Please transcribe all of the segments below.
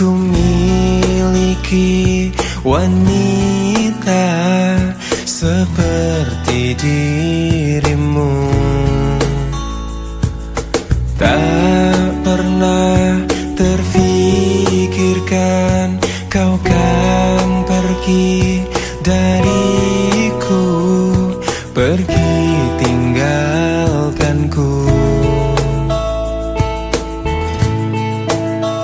ku miliki wanita seperti dirimu. Tak pernah terfikirkan kau kan pergi dariku, pergi tinggalkanku.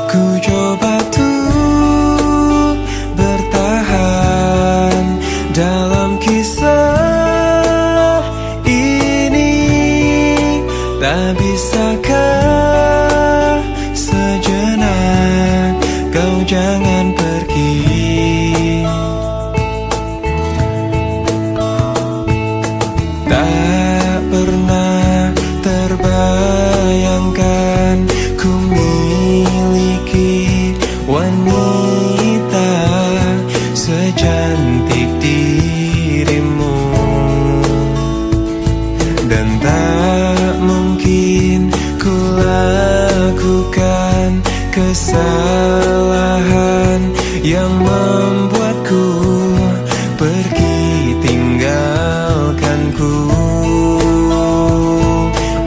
Ku coba tuh bertahan dalam kisah ini. Tak bisakah sejenak kau jangan pergi. Tak pernah terbayangkan ku miliki wanita secantik dirimu. Dan tak mungkin ku lakukan kesalahan yang membuatku pergi tinggalkanku.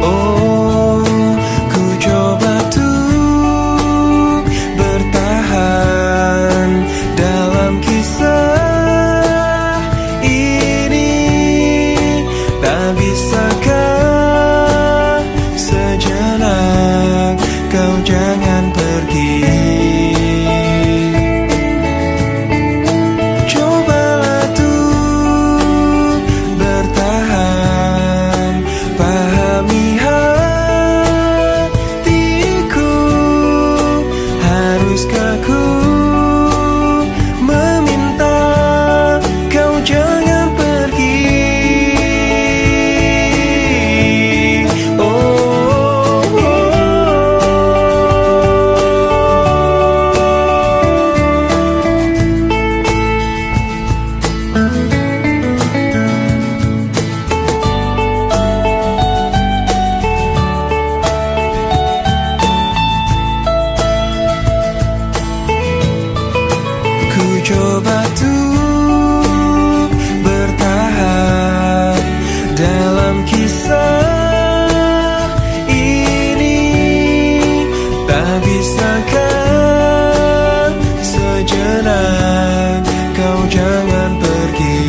Oh, ku coba tuh bertahan dalam kisah ini. Tak bisakah sejenak kau jangan pergi. Cobalah tuh bertahan, pahami hatiku. Haruskah ku meminta kau jangan pergi? Ku coba tuh bertahan dalam kisah ini. Tak bisakah sejenak kau jangan pergi.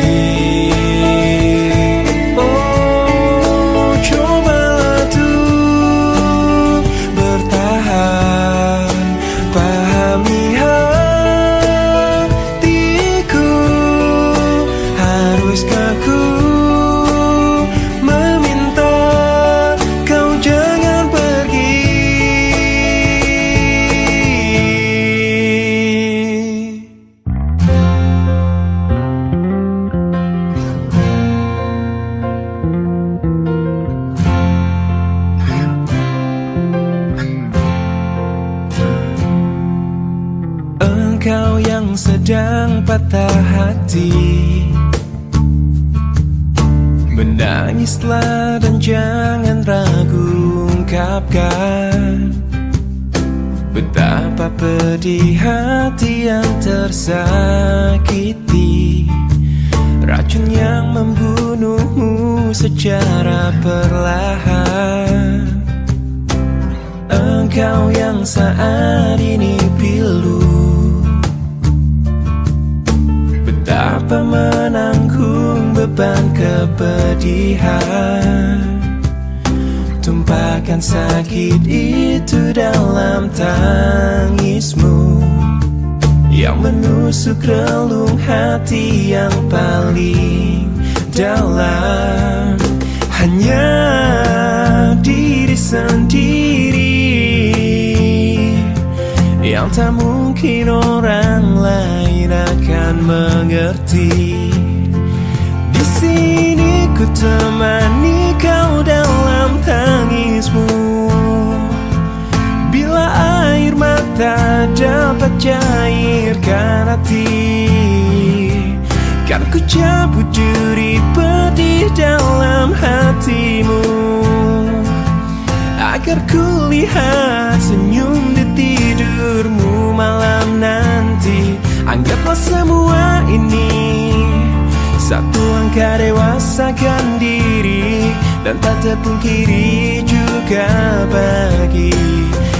Oh, cobalah tuh bertahan, pahami haruskah ku meminta kau jangan pergi. Engkau yang sedang patah hati, menangislah dan jangan ragu ungkapkan betapa pedih hati yang tersakiti. Racun yang membunuhmu secara perlahan. Engkau yang saat ini pilu, betapa menanggung beban kepedihan. Tumpahkan sakit itu dalam tangismu yang menusuk relung hati yang paling dalam. Hanya diri sendiri yang tak mungkin orang lain akan mengerti. Di sini ku temani kau dalam tangismu. Bila air mata dapat cairkan hati, kan ku cabut duri pedih dalam hatimu, agar ku lihat senyum di tidurmu malam dewasakan diri, dan tak terpungkiri juga bagi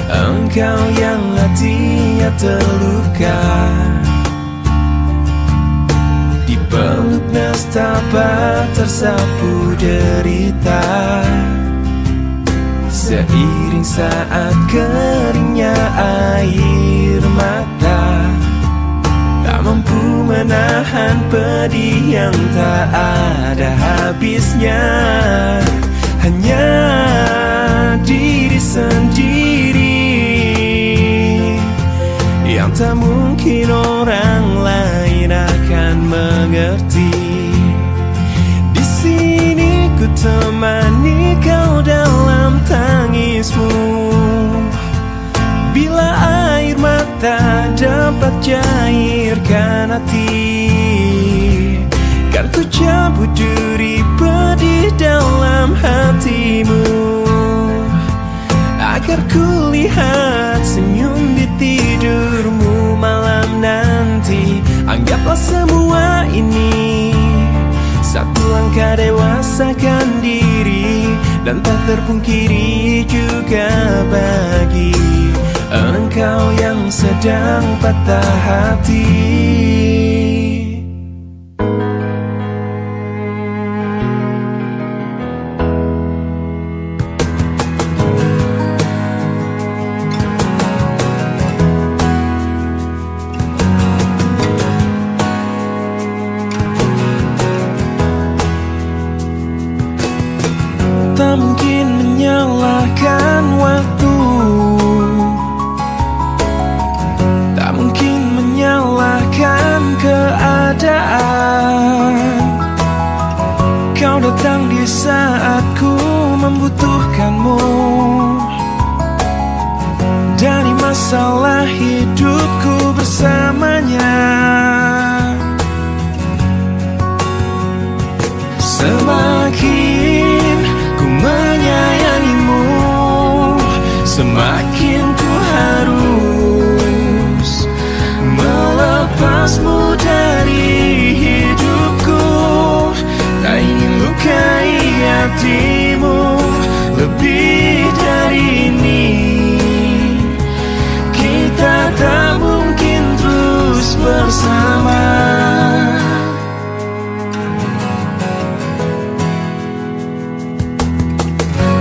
engkau yang hatinya terluka. Dipeluk nestapa tersapu derita, seiring saat keringnya air mata, tak mampu menahan pedih yang tak ada habisnya. Hanya diri sendiri yang tak mungkin orang lain akan mengerti. Di sini ku temani kau dalam tangismu, bila air mata dapat cairkan hati, kan ku cabut duri pedih dalam hatimu, agar ku lihat senyum di tidurmu malam nanti. Anggaplah semua ini satu langkah dewasakan diri, dan tak terpungkiri juga bagi engkau yang sedang patah hati. Tak mungkin menyalahkan waktu, tak mungkin menyalahkan keadaan. Kau datang di saat ku membutuhkanmu, dari masalah hidupku bersamanya. Semakin ku menyayangimu, semakin ku harus melepasmu dari hidupku. Tak ingin lukai hatimu lebih dari ini. Kita tak mungkin terus bersama.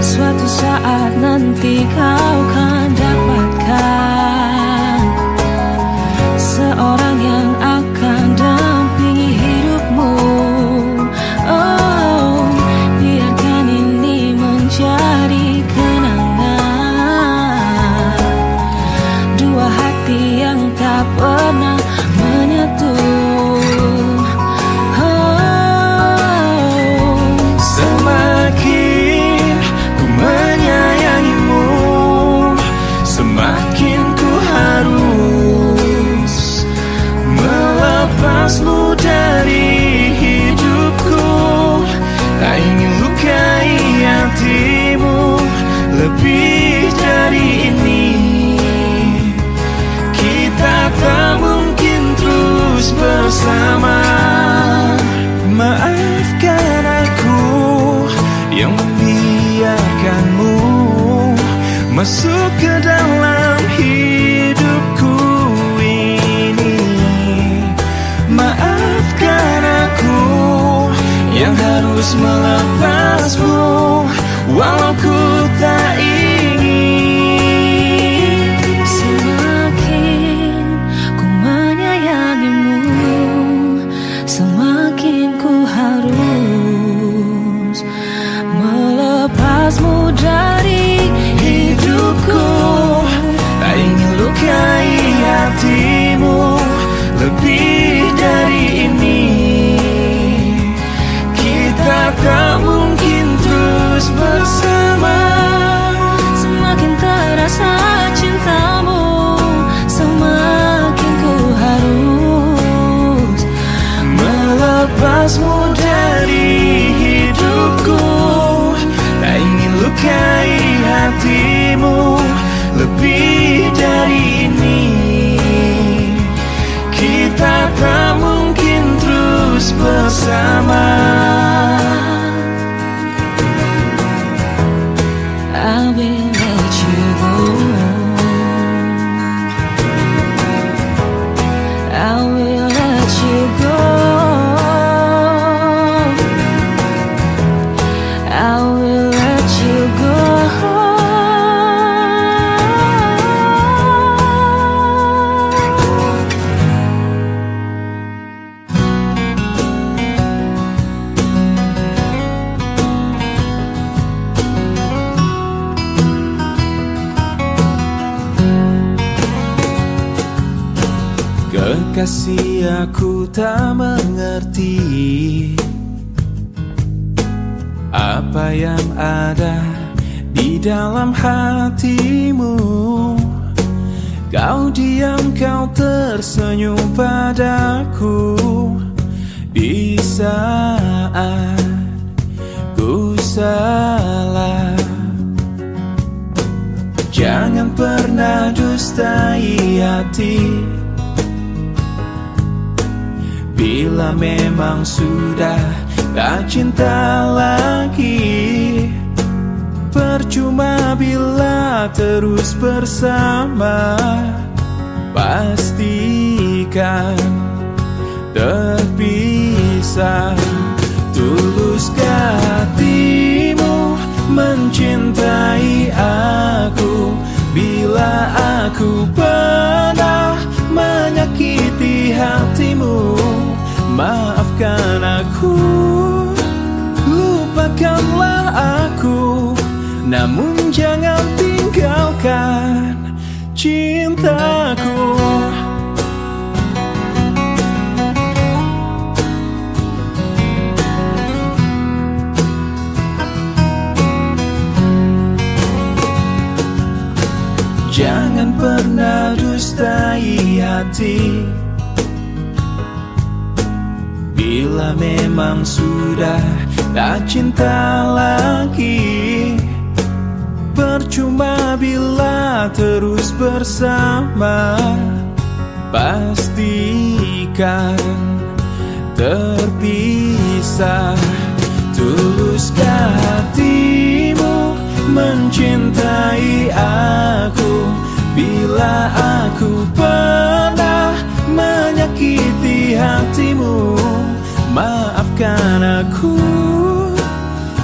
Suatu saat nanti kau kan dapatkan seorang yang akan dampingi hidupmu. Oh, biarkan ini menjadi kenangan dua hati yang tak pernah menyatu. Melepasmu dari hidupku, tak ingin lukai hatimu lebih dari ini. Kita tak mungkin terus bersama. Maafkan aku yang membiarkanmu masuk ke dalam hidupku ini. Maafkan aku yang harus melepasmu walau ku tak ingin. Semakin ku menyayangimu, semakin ku harus melepasmu dari hidupku. Kekasih, aku tak mengerti apa yang ada di dalam hatimu. Kau diam, kau tersenyum padaku di saat ku salah. Jangan pernah dustai hati. Bila memang sudah tak cinta lagi, percuma bila terus bersama. Pastikan terpisah. Tuluskah hatimu mencintai aku? Bila aku pernah menyakiti hatimu, maafkan aku, lupakanlah aku, namun jangan tinggalkan cintaku. Jangan pernah dustai hati. Bila memang sudah tak cinta lagi, percuma bila terus bersama. Pastikan terpisah. Tuluskah hatimu mencintai aku? Bila aku pernah menyakiti hatimu, maafkan aku,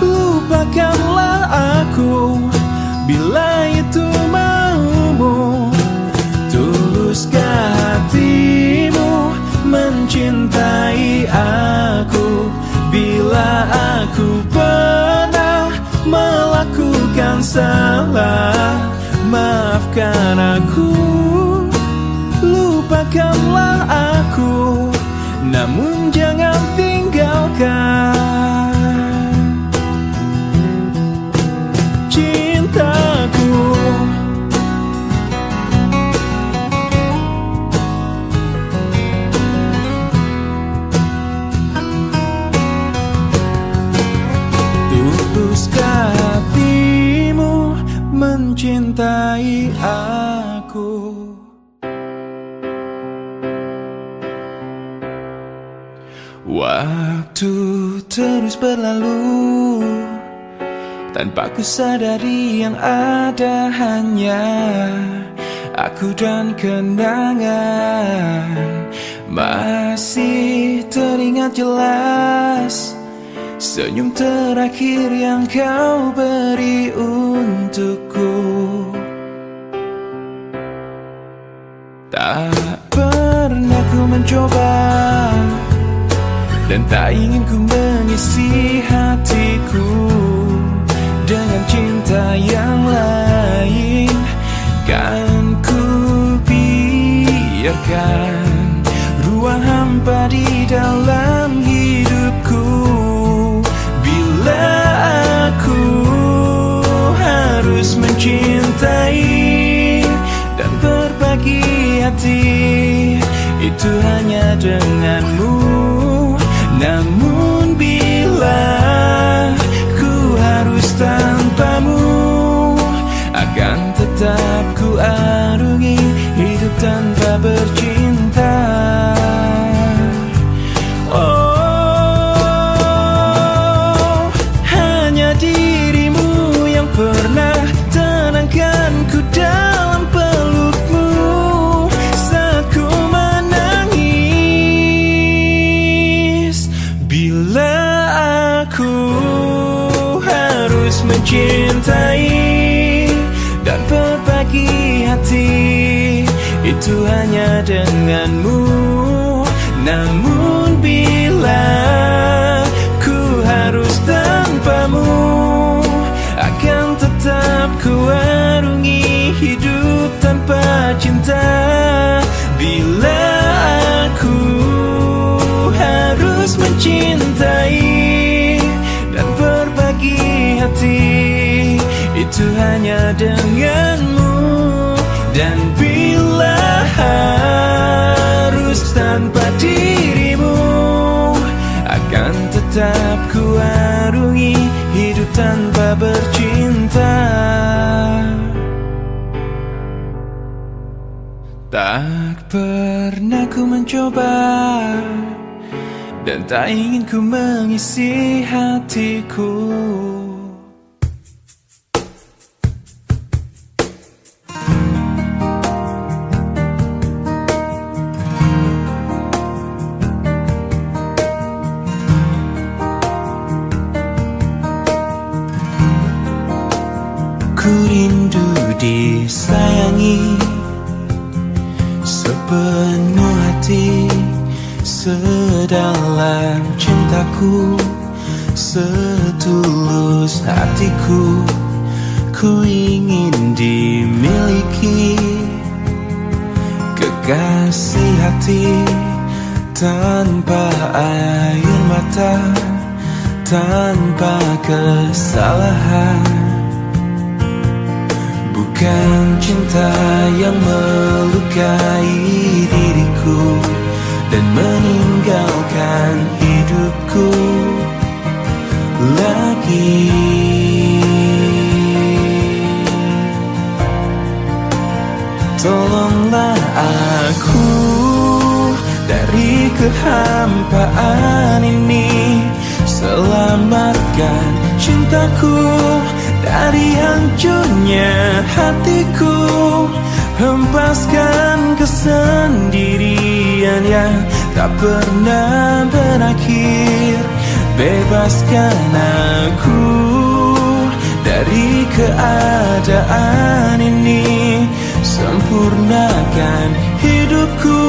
lupakanlah aku, bila itu maumu. Tuluskah hatimu mencintai aku? Bila aku pernah melakukan salah, maafkan aku, lupakanlah aku, namun jangan tinggalkan cintaku. Tuluskah hatimu mencintai aku? Waktu terus berlalu tanpa ku sadari yang ada hanya aku dan kenangan. Masih teringat jelas senyum terakhir yang kau beri untukku. Tak pernah ku mencoba dan tak ingin ku mengisi hatiku dengan cinta yang lain. Kan ku biarkan ruang hampa di dalam hidupku. Bila aku harus mencintai dan berbagi hati, itu hanya denganmu. Namun bila ku harus tanpamu, akan tetap ku arungi hidup tanpa bercinta. Oh, hanya dirimu yang pernah tenangkanku dalam pelukmu saat ku menangis. Bila aku harus mencintai dan berbagi hati, itu hanya denganmu. Namun bila ku harus tanpamu, akan tetap ku arungi hidup tanpa cinta. Bila itu hanya denganmu. Dan bila harus tanpa dirimu, akan tetap ku arungi hidup tanpa bercinta. Tak pernah ku mencoba, dan tak ingin ku mengisi hatiku. Ku rindu disayangi sepenuh hati, sedalam cintaku, setulus hatiku. Ku ingin dimiliki kekasih hati, tanpa air mata, tanpa kesalahan. Bukan cinta yang melukai diriku dan meninggalkan hidupku lagi. Tolonglah aku dari kehampaan ini, selamatkan cintaku dari hancurnya hatiku. Hempaskan kesendirian yang tak pernah berakhir. Bebaskan aku dari keadaan ini. Sempurnakan hidupku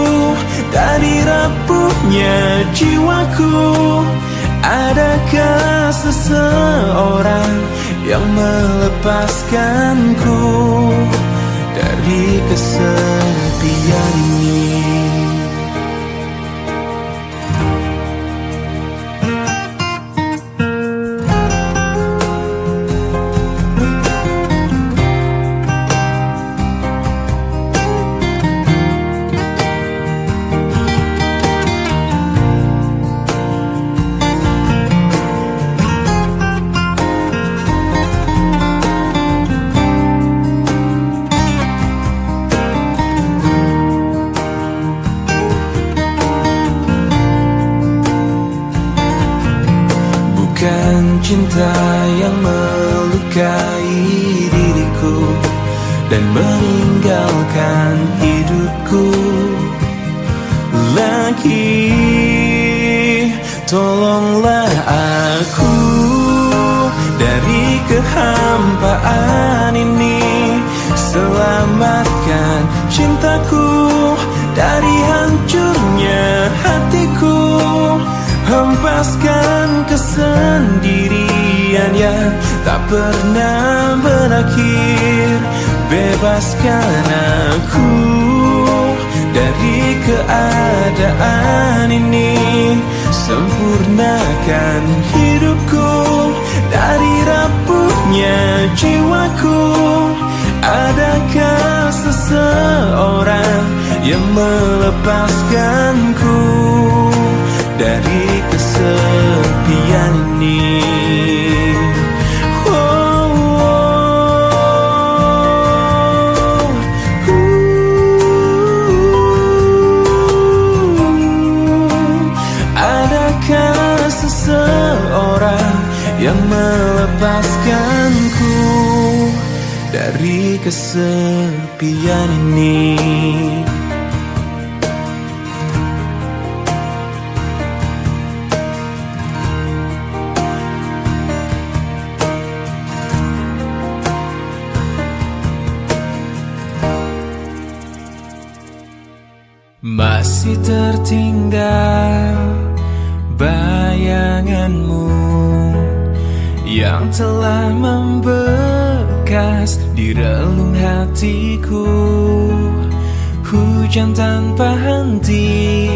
dari rapuhnya jiwaku. Adakah seseorang yang melepaskanku dari kesepian ini? Bukan cinta yang melukai diriku dan meninggalkan hidupku lagi. Tolonglah aku dari kehampaan ini. Selamatkan cintaku dari hancurnya hatiku. Hempaskan kesendirian yang tak pernah berakhir. Bebaskan aku dari keadaan ini. Sempurnakan hidupku dari rapuhnya jiwaku. Adakah seseorang yang melepaskanku dari kesepian ini? Adakah seseorang yang melepaskanku dari kesepian ini? Masih tertinggal bayanganmu yang telah membekas di relung hatiku. Hujan tanpa henti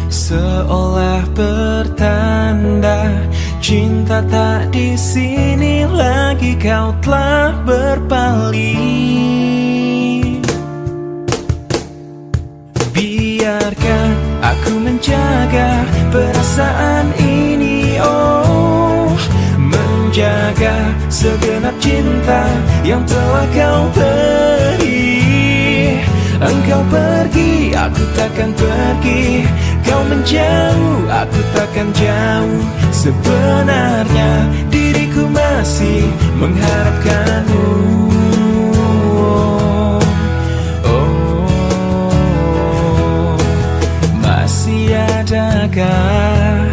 seolah pertanda Cinta tak di sini lagi, kau telah berpaling. Biarkan aku menjaga perasaan ini, oh, menjaga segenap cinta yang telah kau beri. Engkau pergi, aku takkan pergi. Kau menjauh, aku takkan jauh. Sebenarnya diriku masih mengharapkanmu. Masih adakah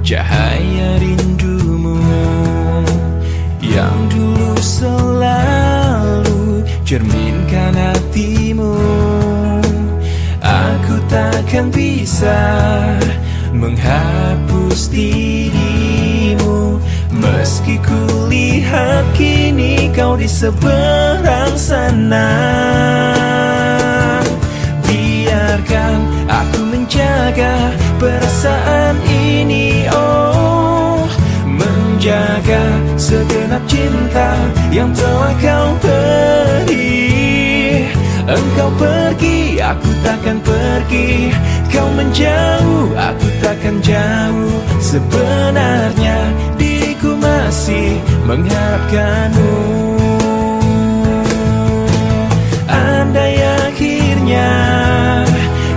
cahaya rindumu yang dulu selalu cerminkan hatimu? Aku takkan bisa menghapus dirimu, meski ku lihat kini kau di seberang sana. Biarkan aku menjaga perasaan ini, oh, menjaga segenap cinta yang telah kau beri. Engkau pergi, aku takkan pergi. Kau menjauh, aku takkan jauh. Sebenarnya diriku masih mengharapkanmu. Andai akhirnya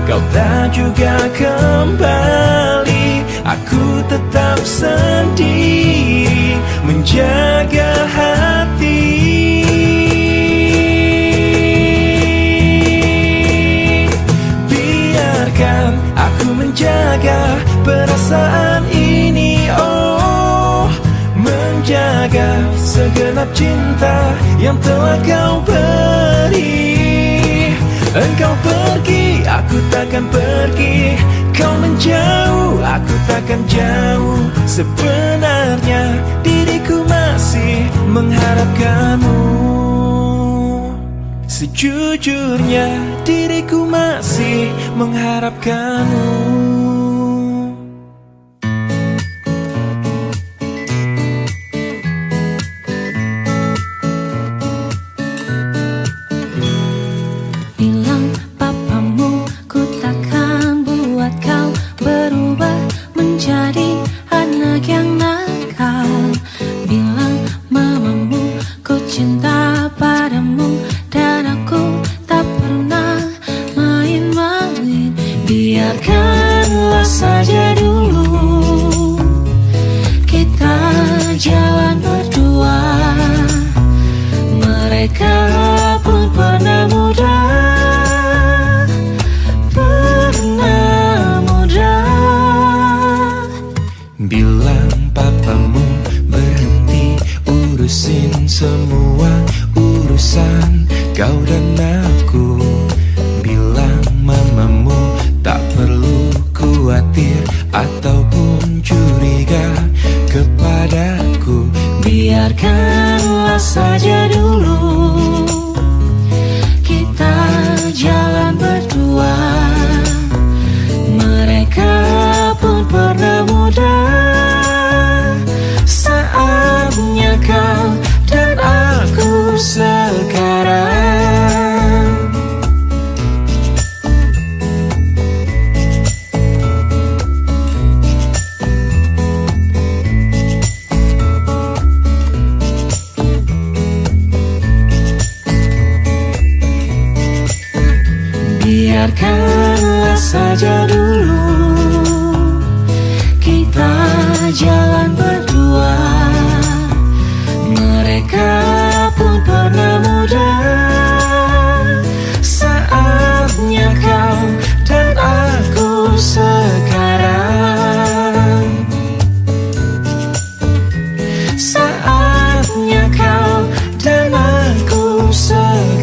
kau tak juga kembali, aku tetap sendiri menjaga hati. Biarkan aku menjaga perasaan ini, oh, menjaga segenap cinta yang telah kau beri. Engkau pergi, aku takkan pergi. Kau menjauh, aku takkan jauh. Sebenarnya diriku masih mengharapkanmu. Sejujurnya diriku masih mengharapkanmu. Bilang papamu ku takkan buat kau berubah menjadi anak yang nakal. Bilang mamamu ku cinta padamu dan aku tak pernah main-main. Biarkanlah saja dulu kita jalan berdua. Mereka pun pernah muda, pernah muda. Bilang papamu berhenti urusin semua urusan kau dan aku. Bilang mamamu tak perlu khawatir ataupun curiga kepadaku. Biarkanlah saja dulu kita jalan berdua. Mereka pun pernah muda. Saatnya kau dan aku sekarang. Biarkanlah saja dulu kita jalan berdua. Mereka pun pernah muda. Saatnya kau dan aku sekarang. Saatnya kau dan aku sekarang.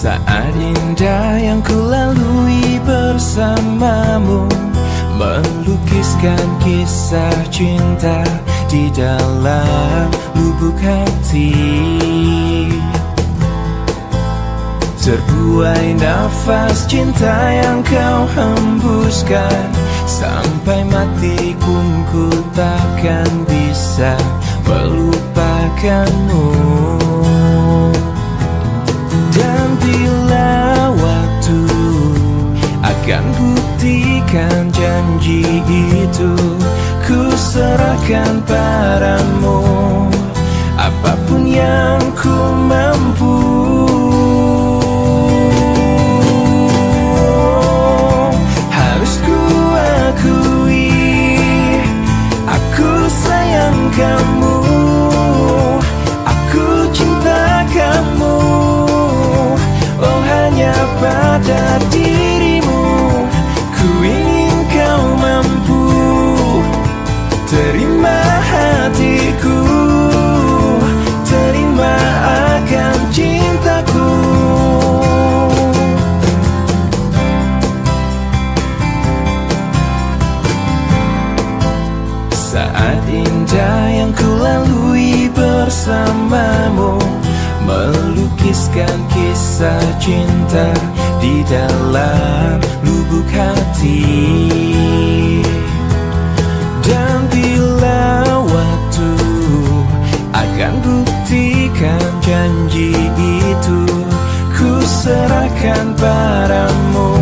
Saat indah yang ku lalui bersamamu, melukiskan kisah cinta di dalam lubuk hati. Terbuai nafas cinta yang kau hembuskan, sampai mati pun ku takkan bisa melupakanmu. Dan bila waktu akan buktikan janji itu, ku serahkan padamu apapun yang ku mampu. Harus ku akui, aku sayang kamu, aku cinta kamu. Oh, hanya pada dirimu ku ingin kau mampu terima hatiku, terima akan cintaku. Saat indah yang ku lalui bersamamu, melukiskan kisah cinta di dalam lubuk hati. Dan bila waktu akan buktikan janji itu, ku serahkan padamu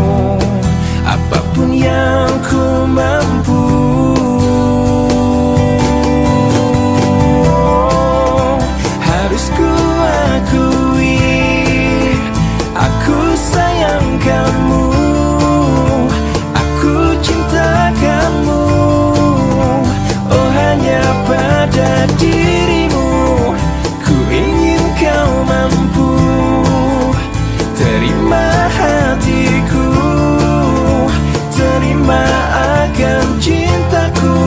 apapun yang ku mampu. Harus ku akui, aku sayang kamu, aku cinta kamu. Oh, hanya pada dirimu ku ingin kau mampu terima hatiku, terima akan cintaku.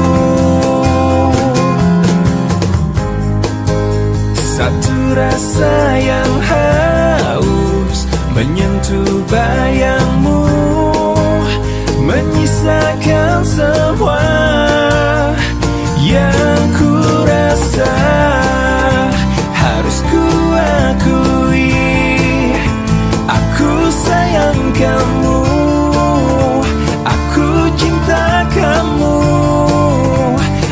Satu rasa yang haus menyentuh bayangmu, menyisakan semua yang ku rasa. Harus ku akui, aku sayang kamu, aku cinta kamu.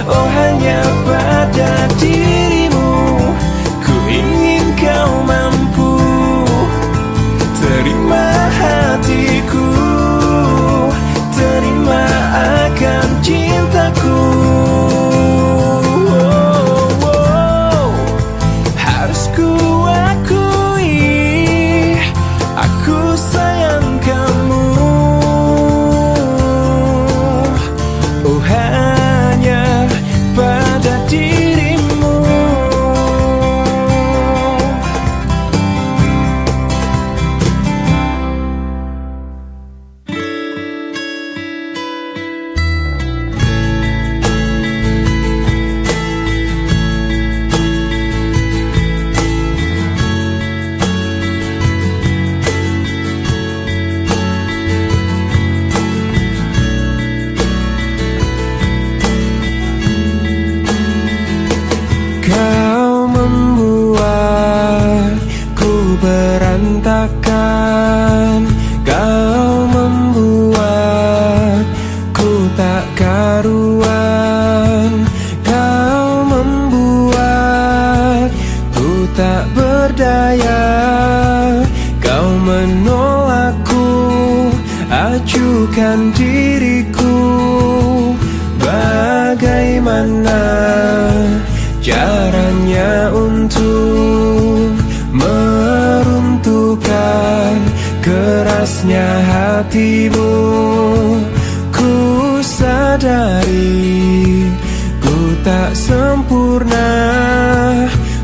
Oh, hanya pada dirimu ku ingin kau mampu terima hatiku, terima akan cintaku. Harus ku akui, aku sayang kamu. Oh, hanya pada dirimu. Kau membuatku berantakan, kau membuatku tak karuan, kau membuatku tak berdaya, kau menolakku, acuhkan diriku. Bagaimana caranya untuk meruntuhkan kerasnya hatimu? Ku sadari ku tak sempurna,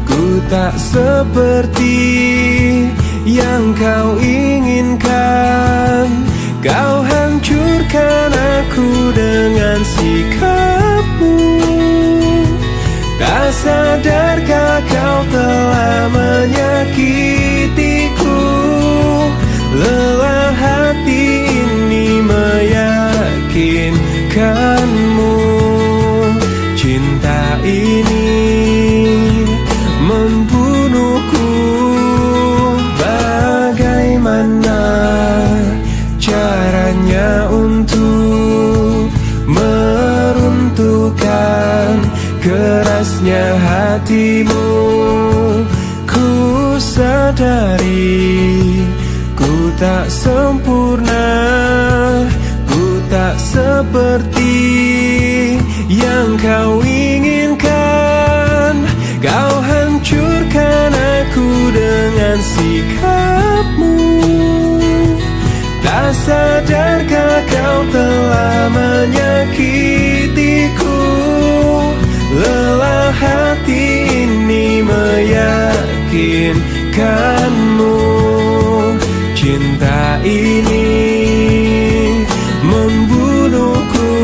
ku tak seperti yang kau inginkan. Kau hancurkan aku dengan sikapmu. Tak sadarkah kau telah menyakitiku? sadari ku tak sempurna, ku tak seperti yang kau inginkan. Kau hancurkan aku dengan sikapmu. Tak sadarkah kau telah menyakitiku? Lelah hati ini meyakinkanmu. Cinta ini membunuhku.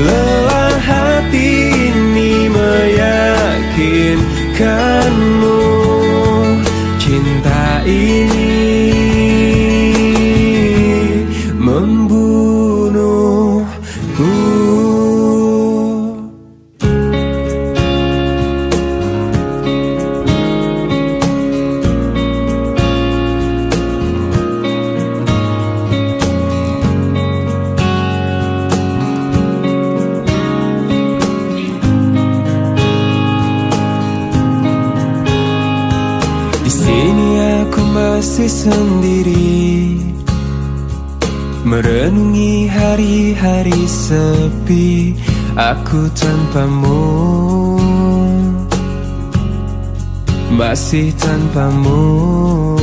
Lelah hati ini meyakinkanmu. Cinta ini membunuhku. Di sini aku masih sendiri, merenungi hari-hari sepi aku tanpamu, masih tanpamu.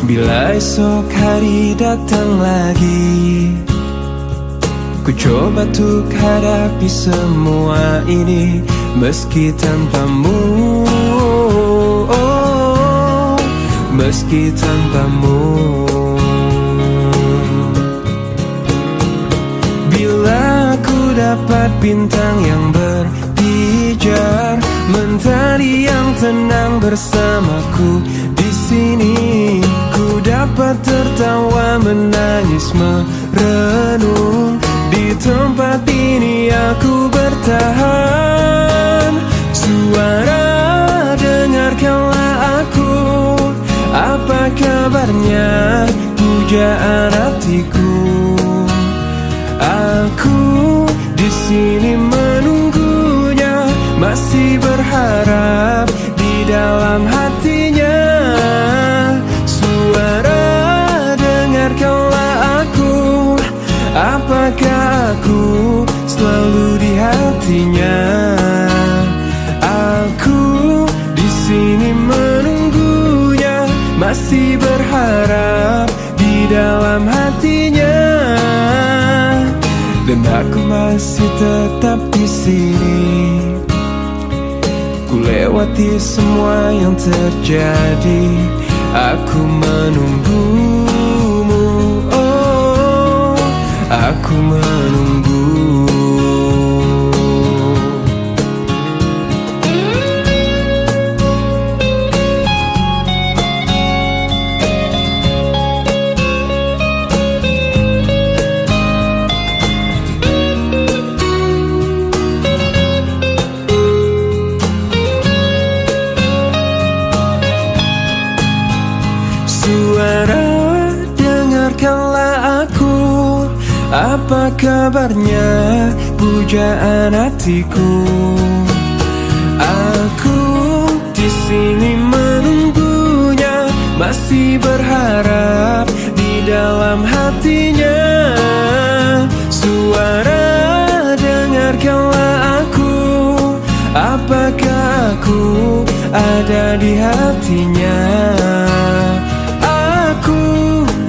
Bila esok hari datang lagi, ku coba untuk hadapi semua ini meski tanpamu, oh, meski tanpamu. Bila ku dapat bintang yang berpijar, mentari yang tenang bersamaku di sini, ku dapat tertawa, menangis, merenung. Di tempat ini aku bertahan. Suara, dengarkanlah aku. Apa kabarnya pujaan hatiku? Aku di sini menunggunya, masih berharap di dalam hatinya. Suara, dengarkanlah aku. Apakah aku selalu di hatinya? Aku di sini menunggunya, masih berharap di dalam hatinya. Dan aku masih tetap di sini. Ku lewati semua yang terjadi, aku menunggumu, oh, aku menunggu. Suara, dengarkanlah aku. Apa kabarnya pujaan hatiku? Aku di sini menunggunya, masih berharap di dalam hatinya. Suara, dengarkanlah aku. Apakah aku ada di hatinya? Aku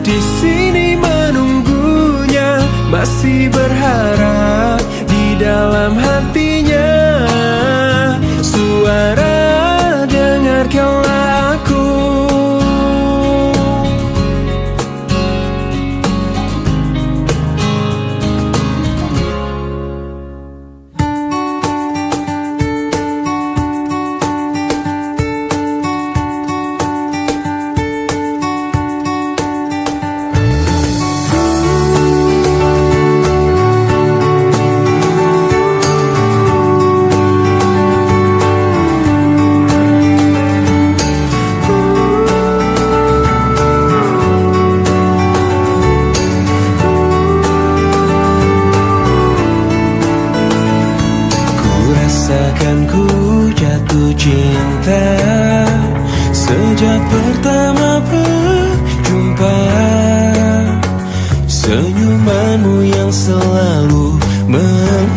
di sini menunggunya, masih berharap di dalam hatinya. Suara, dengarkanlah aku.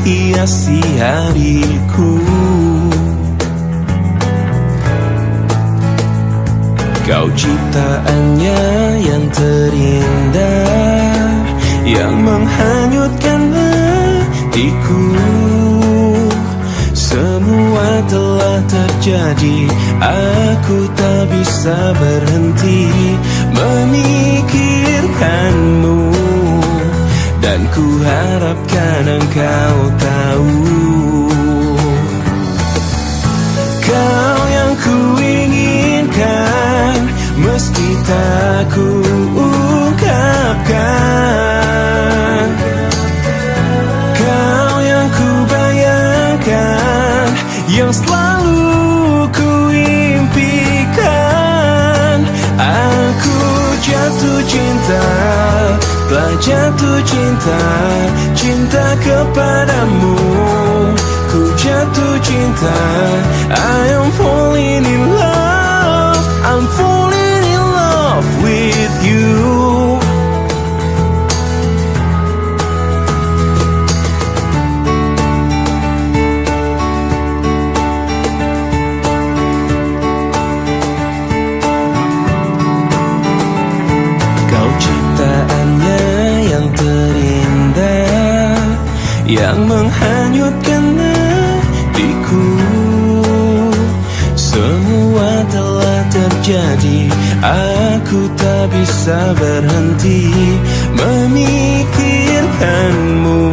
menghiasi hariku. Kau ciptaannya yang terindah, yang menghanyutkan hatiku. Semua telah terjadi, aku tak bisa berhenti memikirkanmu. Dan ku harapkan engkau tahu, kau yang ku inginkan, meski tak ku ungkapkan. Kau yang ku bayangkan, yang selalu ku impikan. Aku jatuh cinta, telah jatuh cinta, cinta kepadamu. Ku jatuh cinta, I am falling in love, I'm falling in love with you. Kau ciptaannya yang terindah, yang menghanyutkan hatiku. Semua telah terjadi, aku tak bisa berhenti memikirkanmu.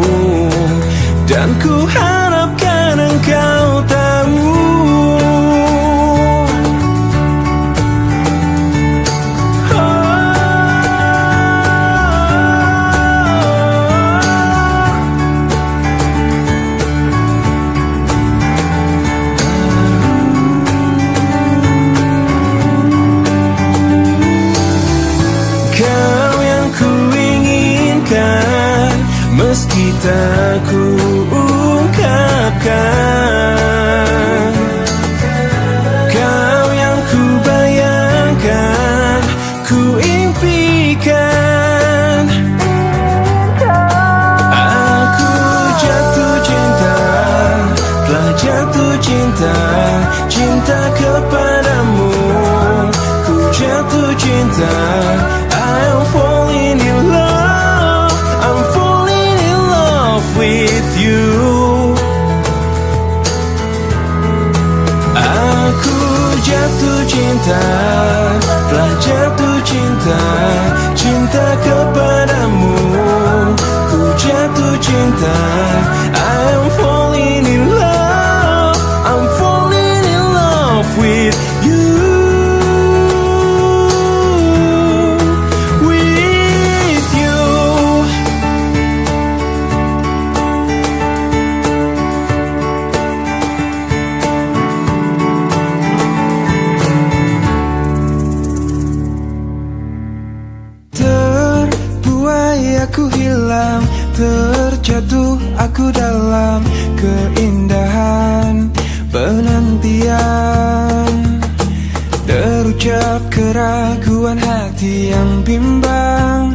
Dan ku harapkan engkau tahu, meski tak ku ungkapkan. Kau yang ku bayangkan, ku impikan. Aku jatuh cinta, telah jatuh cinta, cinta kepadamu. Ku jatuh cinta, I'm falling in love, I'm falling in love with you. Aku jatuh cinta, telah jatuh cinta, cinta kepadamu. Ku jatuh cinta, I'm falling in love, I'm falling in love with you. Aku hilang, terjatuh aku dalam keindahan penantian. Terucap keraguan hati yang bimbang,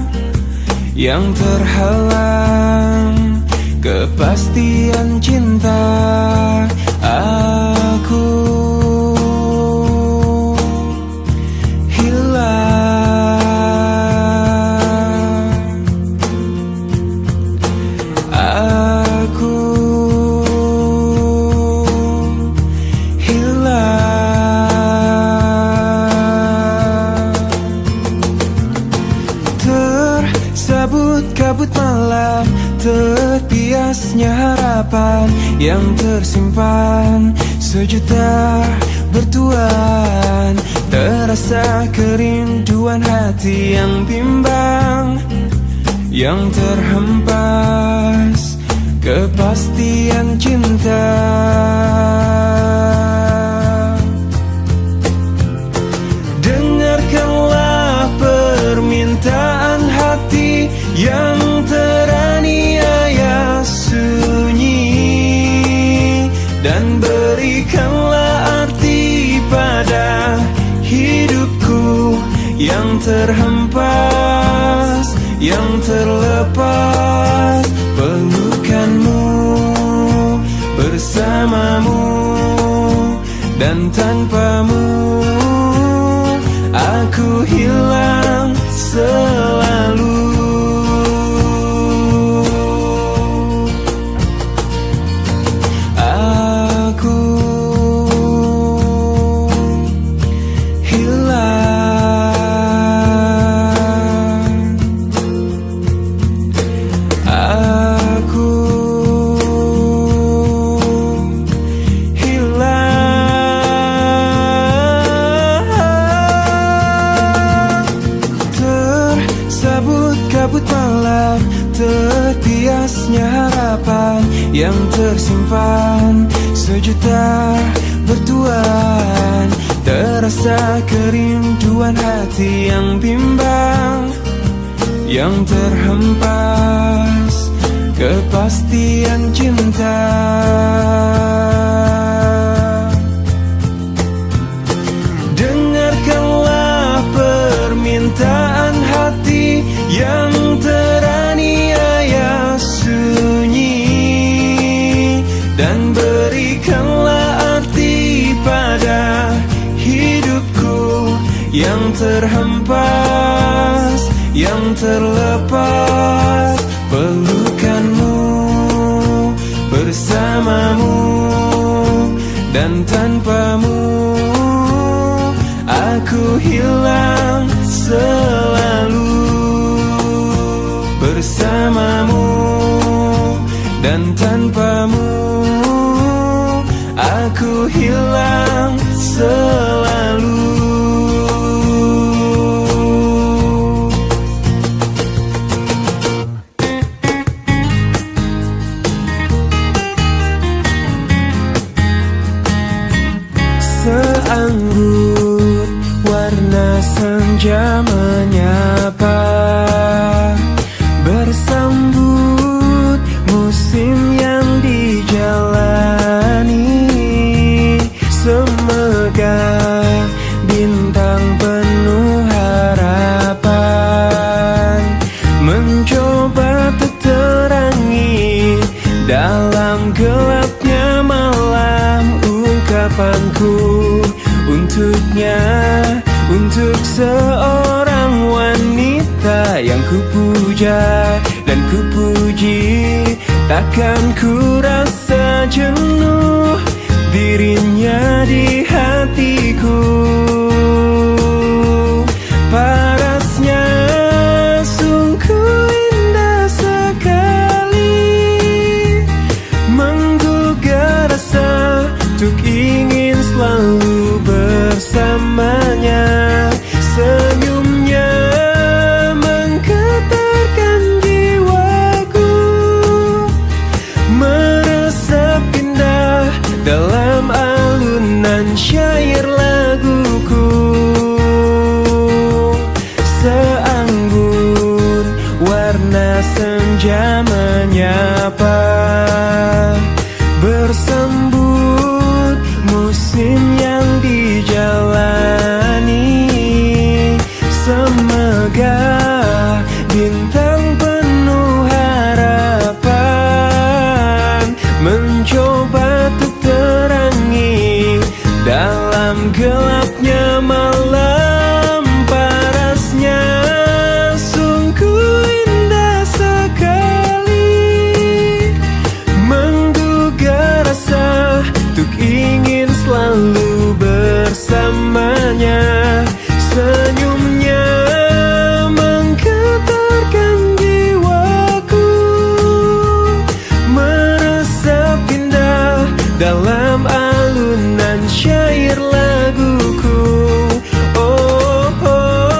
yang terhalang kepastian cinta. Aku kabut malam, terbiasnya harapan yang tersimpan sejuta bertuan. Terasa kerinduan hati yang bimbang, yang terhempas kepastian cinta. Dengarkanlah permintaan hati yang teraniaya sunyi, dan berikanlah arti pada hidupku yang terhempas, yang terlepas pelukanmu. tanpamu aku hilang selalu. Aku hilang. Aku kabut malam, terbiasnya harapan yang tersimpan sejuta bertuan. Terasa kerinduan hati yang bimbang, yang terhempas kepastian cinta. Dengarkanlah permintaan hati yang teraniaya sunyi, dan berikanlah arti pada hidupku yang terhempas, yang terlepas. Pelukanmu bersamamu, dan tanpamu aku hilang selalu. Bersamamu dan tanpamu aku hilang selalu. Seanggun warna senja menyapa, bersambut musim yang dijalani. Semegah bintang penuh harapan mencoba terangi dalam gelapnya malam. Ungkapanku untuknya, untuk seorang wanita yang kupuja dan kupuji. Takkan ku rasa jenuh dirinya di hatiku. Parasnya sungguh indah sekali, menggugah rasa untuk ingin selalu bersamanya. Senyumnya menggetarkan jiwaku, meresap indah dalam alunan syair laguku. Seanggun warna senja menyapa, bersambut musim yang dijalani. Semegah bintang penuh harapan mencoba untuk terangi dalam gelapnya malam. Parasnya sungguh indah sekali, menggugah rasa untuk ingin selalu bersamanya. Senyumnya menggetarkan jiwaku, meresap indah dalam alunan syair laguku. Oh, oh,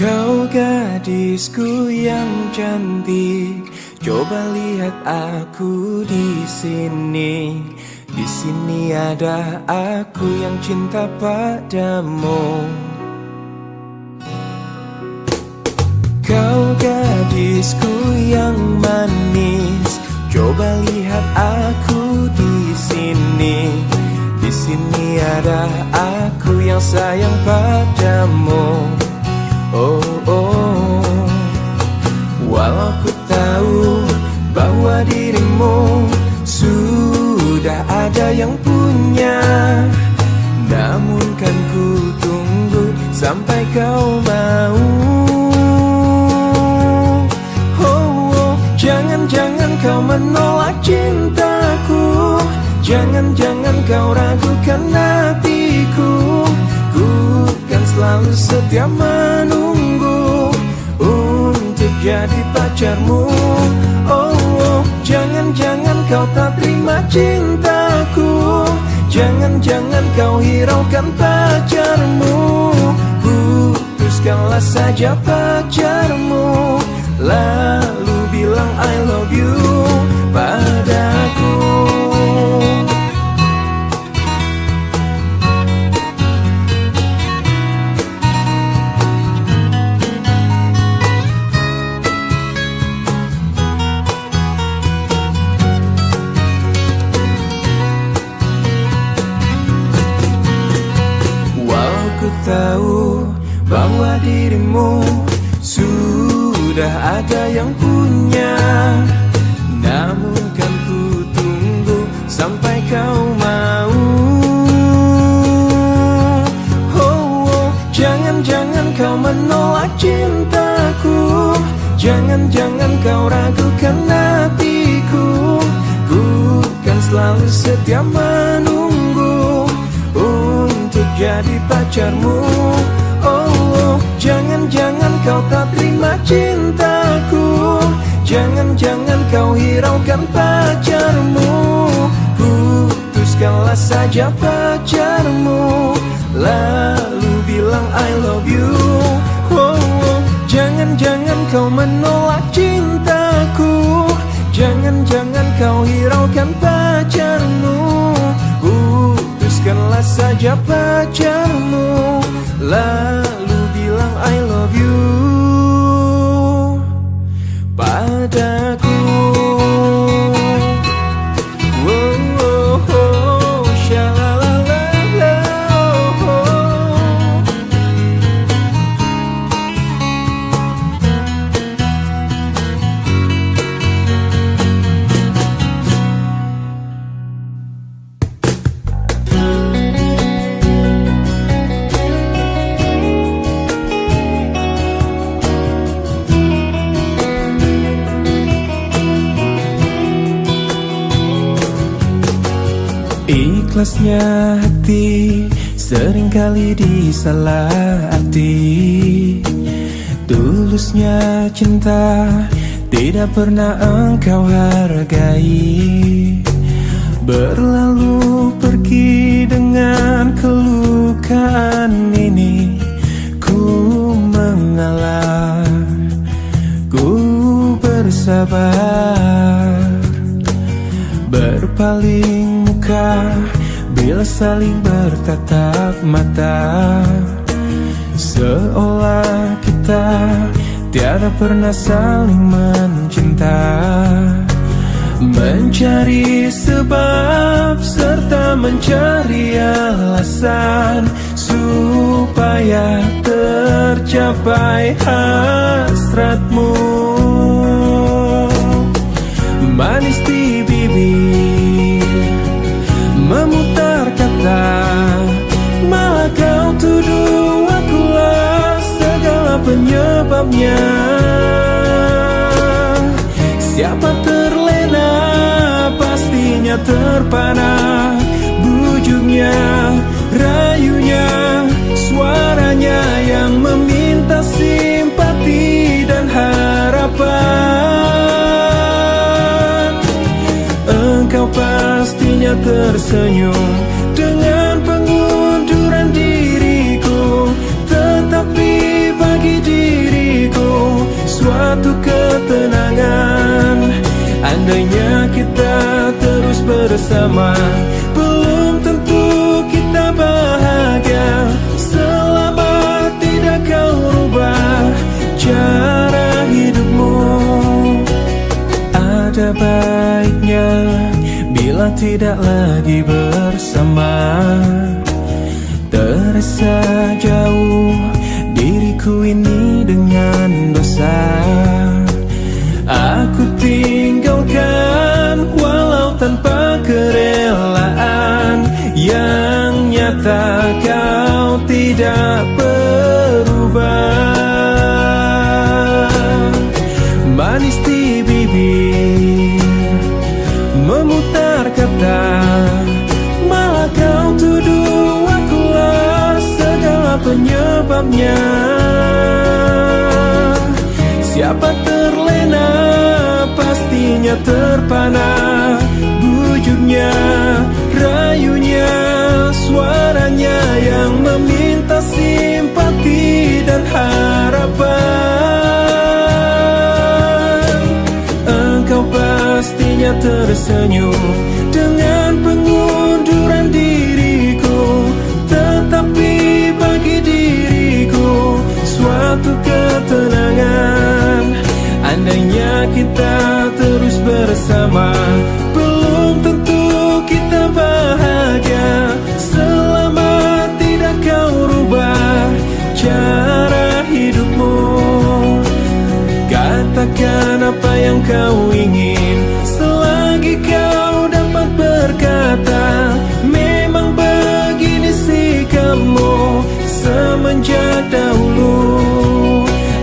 Kau gadisku yang cantik, coba lihat aku di sini. Di sini ada aku yang cinta padamu. Kau gadisku yang manis, coba lihat aku di sini. Di Di sini ada aku yang sayang padamu. Oh, oh. Walau ku tahu bahwa dirimu sudah ada yang punya, namun kan ku tunggu sampai kau mau. Oh, oh. Jangan-jangan kau menolak cintaku, jangan-jangan kau ragukan hatiku. Ku kan selalu setia menunggu untuk jadi pacarmu. Oh, oh. Jangan-jangan kau tak terima cintaku, jangan-jangan kau hiraukan pacarmu. Putuskanlah saja pacarmu, lalu bilang I love you padaku. Tahu bahwa dirimu sudah ada yang punya, namun kan ku tunggu sampai kau mau. Oh, oh. Jangan-jangan kau menolak cintaku, jangan-jangan kau ragukan hatiku. Ku kan selalu setia menunggu untuk jadi pacarmu. Oh, oh. Jangan-jangan kau tak terima cintaku, jangan-jangan kau hiraukan pacarmu. Putuskanlah saja pacarmu, lalu bilang I love you. Oh, oh. Jangan-jangan kau menolak cintaku, jangan-jangan kau hiraukan pacarmu. Putuskanlah saja pacarmu, lalu bilang I love you padaku. Oh, oh, oh, shalalala, oh, oh. Ikhlasnya hati seringkali disalaharti, tulusnya cinta tidak pernah engkau hargai. Berlalu pergi dengan kelukaan ini, ku mengalah, ku bersabar, berpaling muka bila saling bertatap mata, seolah kita tiada pernah saling mencinta. Mencari sebab serta mencari alasan supaya tercapai hasratmu. Manis di bibir, memutar kata, malah kau tuduh akulah segala penyebabnya. Siapa terlena pastinya terpana, bujuknya, rayunya, suaranya yang meminta simpati dan harapan. Engkau pastinya tersenyum dengan pengunduran diriku, tetapi bagi diriku suatu ketenangan andainya kita terus bersama. Belum tentu kita bahagia selama tidak kau rubah cara hidupmu. Ada baiknya bila tidak lagi bersama. bersama. Terasa jauh diriku ini dengan dosa. Aku tinggalkan walau tanpa kerelaan. Yang nyata kau tidak berubah. Manis di bibir, memutar kata, malah kau tuduh akulah segala penyebabnya. Siapa terlena pastinya terpana. Bujuknya, rayunya, suaranya yang meminta simpati dan harapan. Engkau pastinya tersenyum dengan pengunduran diriku, tetapi bagi diriku suatu ketenangan. Andainya kita terus bersama, belum tentu kita bahagia. Selama tidak kau rubah cara hidupmu, katakan apa yang kau ingin. Selagi kau dapat berkata, memang begini sikapmu semenjak dahulu.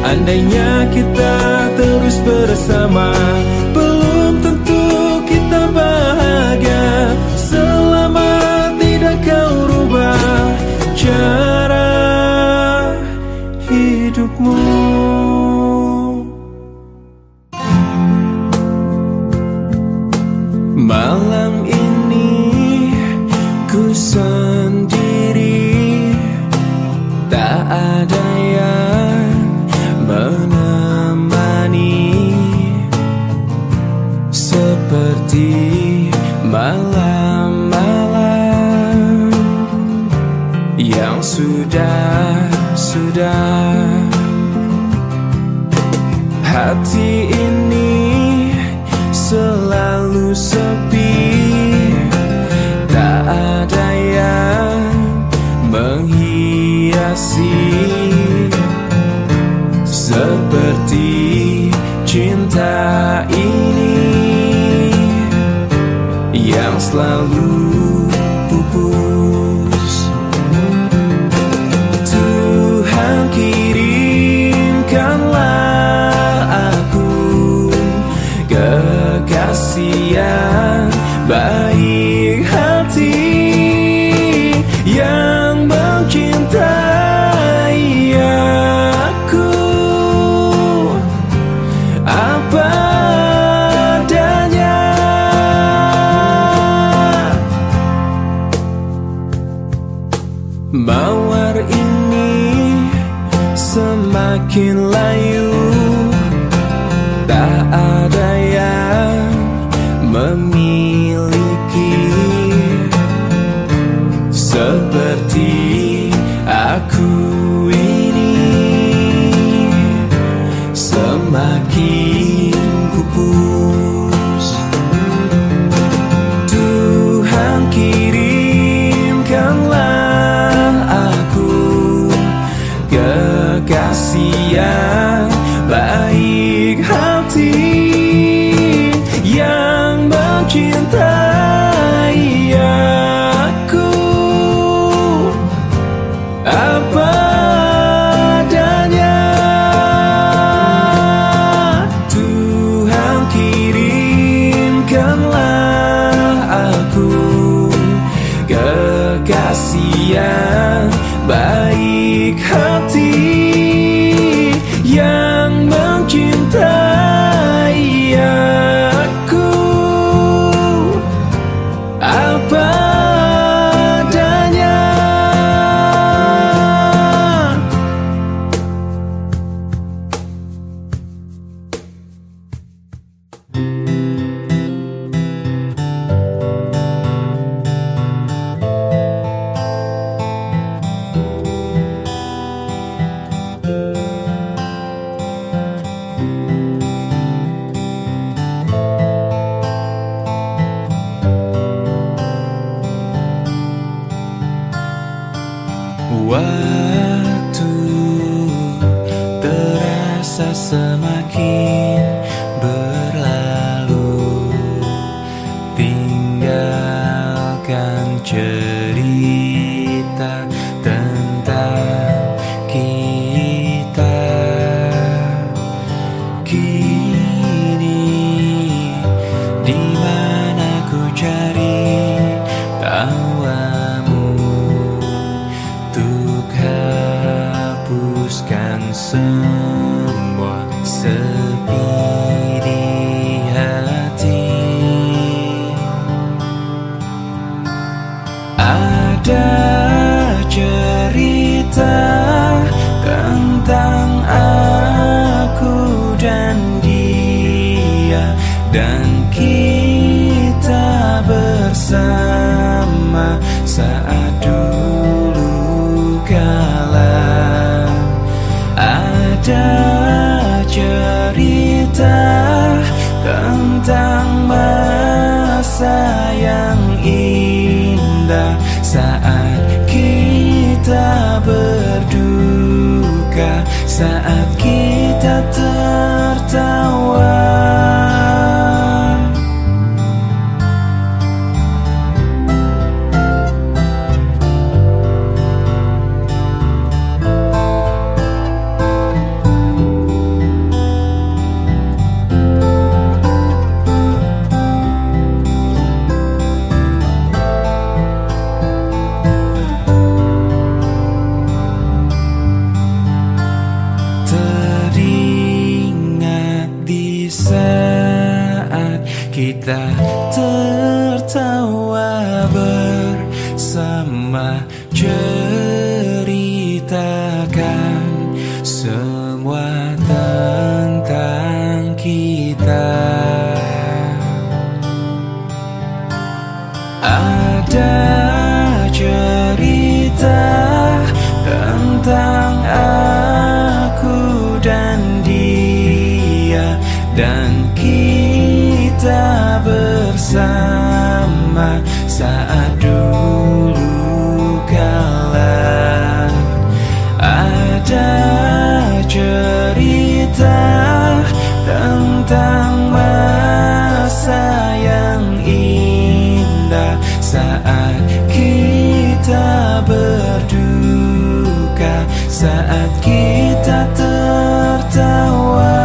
Andainya kita terus bersama, belum tentu kita bahagia. Selama tidak kau rubah cara hidupmu. Malam ini ku sendiri, tak ada yang menemani. Seperti malam-malam yang sudah hati ini selalu sepi, tak ada yang menghiasi. Seperti cinta ini yang selalu pupus. Tuhan kirimkanlah aku kekasih yang baik hati, yang mencintai aku apa adanya. Mawar ini semakin layu, tak ada yang memiliki. Seperti aku ini semakin pupus. Tuhan kirimkanlah aku kekasih yang baik hati, yang mencintai aku apa adanya. Tuhan kirimkanlah aku kekasih yang baik hati, yang mencintai aku apa adanya. Waktu terasa semakin berlalu, tinggalkan cerita tentang kita. Kini di mana ku cari tawamu untuk hapuskan semua sepi di hati. Ada cerita tentang aku dan dia, dan kita bersama saat dulu kala. Ada cerita tentang masa yang indah saat kita berduka, saat kita tertawa. Teringat di saat kita tertawa bersama, ceritakan semua tentang kita. Ada cerita tentang aku dan dia, dan kita bersama saat dulu kala. Ada cerita tentang masa yang indah saat kita berduka, saat kita tertawa.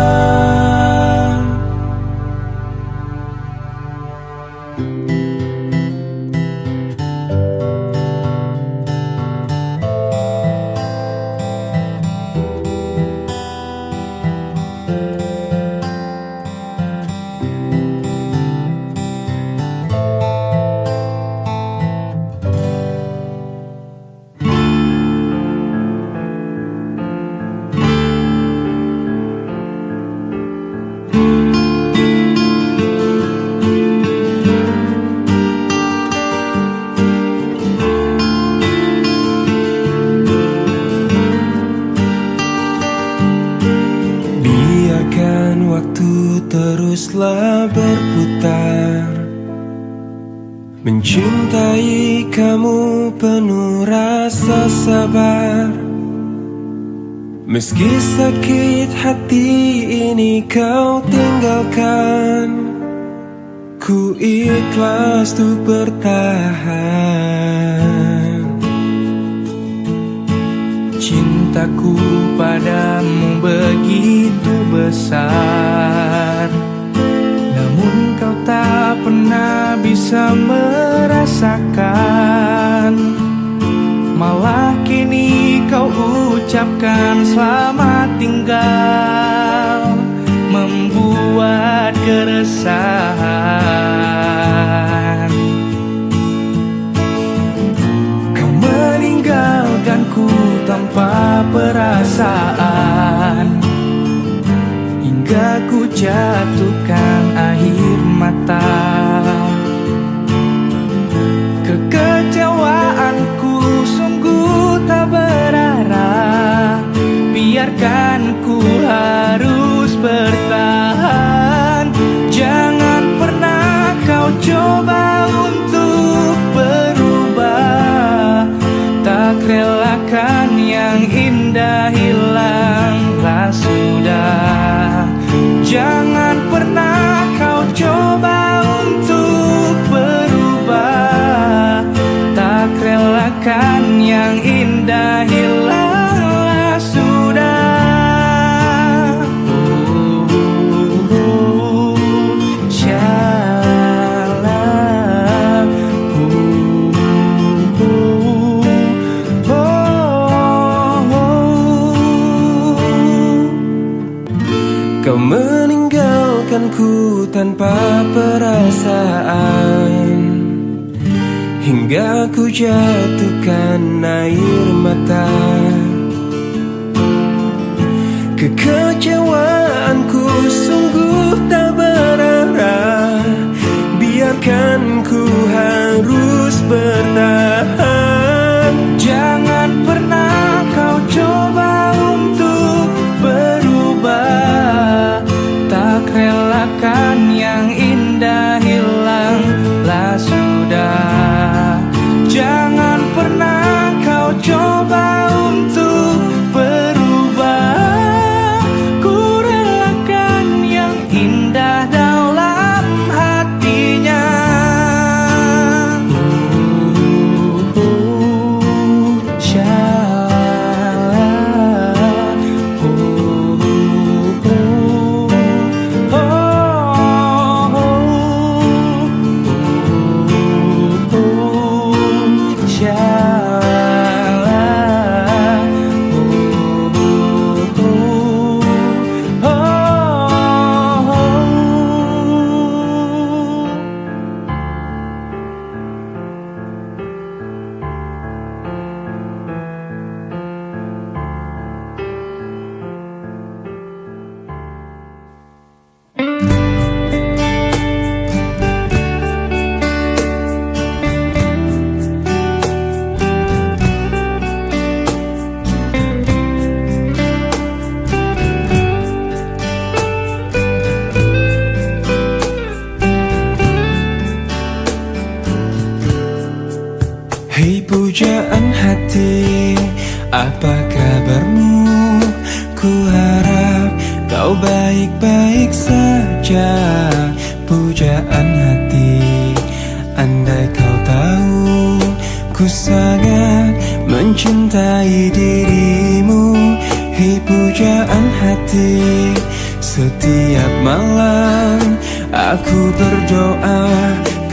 Biarkan waktu teruslah berputar, mencintai kamu penuh rasa sabar. Meski sakit hati ini kau tinggalkan, ku ikhlas untuk bertahan. Cintaku padamu begitu besar, namun kau tak pernah bisa merasakan. Malah kini kau ucapkan selamat tinggal, membuat keresahan. Kau meninggalkanku tanpa perasaan, hingga ku jatuhkan air mata. Kekecewaanku sungguh tak berarah, biarkan ku harus bertahan. Jangan pernah kau coba untuk berubah, tak relakan Kau meninggalkanku tanpa perasaan, hingga ku jatuhkan air mata. Kekecewaanku sungguh tak berarah, biarkan ku harus bertahan. Jangan pernah kau coba untuk berubah, tak relakan yang indah hilanglah sudah. Jangan pernah kau coba untuk berubah, ku relakan yang indah dalam hatinya. Hei pujaan hati, apa kabarmu? Ku harap kau baik-baik saja. Pujaan hati, andai kau tahu ku sangat mencintai dirimu. Hei pujaan hati, setiap malam aku berdoa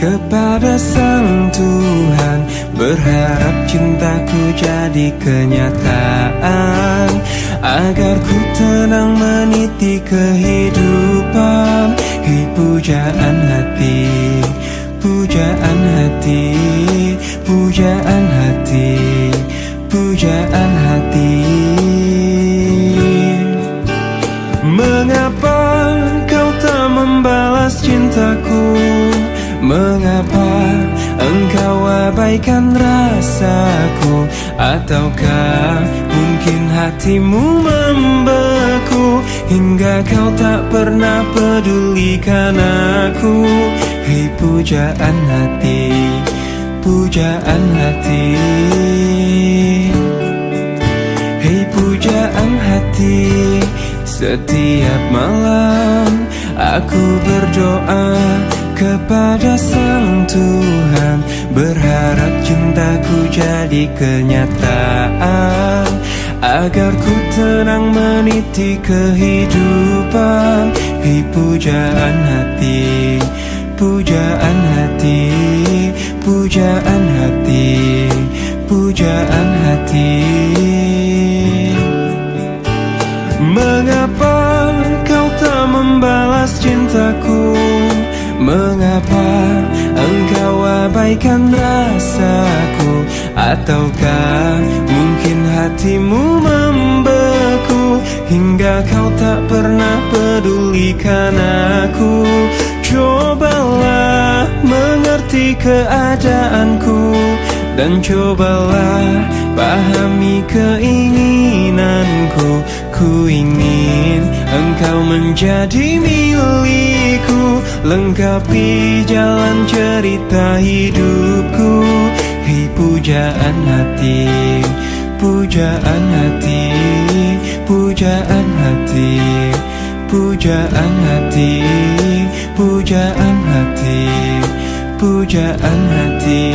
kepada Sang Tuhan, berharap cintaku jadi kenyataan, agar ku tenang meniti kehidupan. Hei pujaan hati, pujaan hati, pujaan hati, pujaan hati. Mengapa kau tak membalas cintaku? Mengapa engkau abaikan rasaku? Ataukah mungkin hatimu membeku, hingga kau tak pernah pedulikan aku? Hei pujaan hati, pujaan hati. Hei pujaan hati, setiap malam aku berdoa kepada Sang Tuhan, berharap cintaku jadi kenyataan, agar ku tenang meniti kehidupan. Hei pujaan hati, pujaan hati, pujaan hati, pujaan hati. Mengapa kau tak membalas cintaku? Mengapa engkau abaikan rasaku? Ataukah mungkin hatimu membeku, hingga kau tak pernah pedulikan aku? Cobalah mengerti keadaanku, dan cobalah pahami keinginanku. Ku ingin engkau menjadi milikku, lengkapi jalan cerita hidupku. Hei pujaan hati, pujaan hati, pujaan hati, pujaan hati, pujaan hati, pujaan hati.